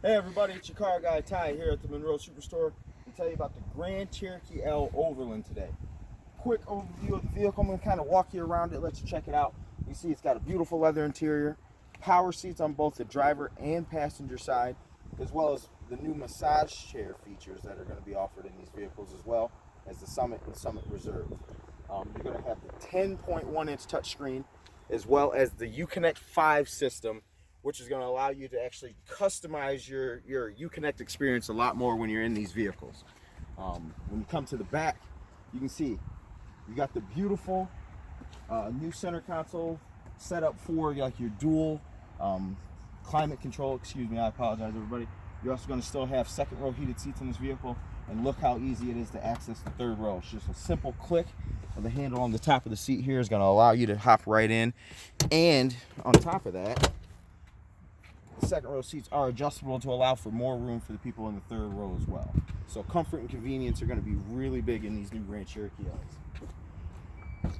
Hey everybody, it's your car guy Ty here at the Monroe Superstore to tell you about the Grand Cherokee L Overland today. Quick overview of the vehicle. I'm going to kind of walk you around it, let you check it out. You see it's got a beautiful leather interior, power seats on both the driver and passenger side, as well as the new massage chair features that are going to be offered in these vehicles, as well as the Summit and Summit Reserve. You're going to have the 10.1-inch touchscreen, as well as the Uconnect 5 system, which is going to allow you to actually customize your Uconnect experience a lot more when you're in these vehicles. When you come to the back, you can see you got the beautiful new center console set up for like your dual climate control. Excuse me, I apologize everybody. You're also going to still have second row heated seats in this vehicle, and look how easy it is to access the third row. It's just a simple click of the handle on the top of the seat here is going to allow you to hop right in. And on top of that, the second row seats are adjustable to allow for more room for the people in the third row as well. So comfort and convenience are going to be really big in these new Grand Cherokee L's.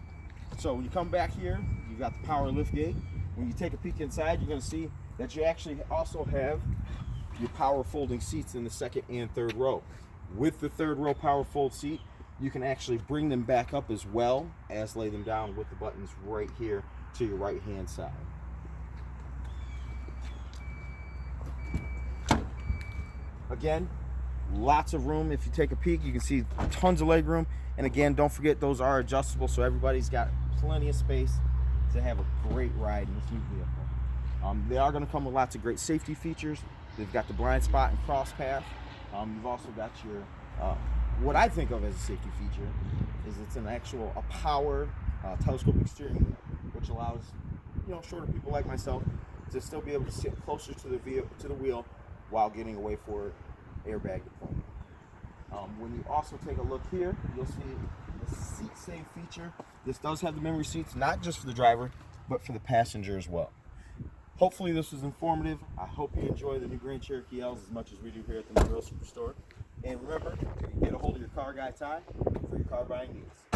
So when you come back here, you've got the power lift gate. When you take a peek inside, you're going to see that you actually also have your power folding seats in the second and third row. With the third row power fold seat, you can actually bring them back up as well as lay them down with the buttons right here to your right hand side. Again, lots of room. If you take a peek, you can see tons of leg room. And again, don't forget those are adjustable, so everybody's got plenty of space to have a great ride in this new vehicle. They are going to come with lots of great safety features. They've got the blind spot and cross path. You've also got your what I think of as a safety feature is it's an actual power telescoping steering wheel, which allows shorter people like myself to still be able to sit closer to the wheel while getting away for airbag deployment. When you also take a look here, you'll see the seat save feature. This does have the memory seats, not just for the driver, but for the passenger as well. Hopefully this was informative. I hope you enjoy the new Grand Cherokee L's as much as we do here at the Monroe Superstore. And remember to get a hold of your car guy Ty for your car buying needs.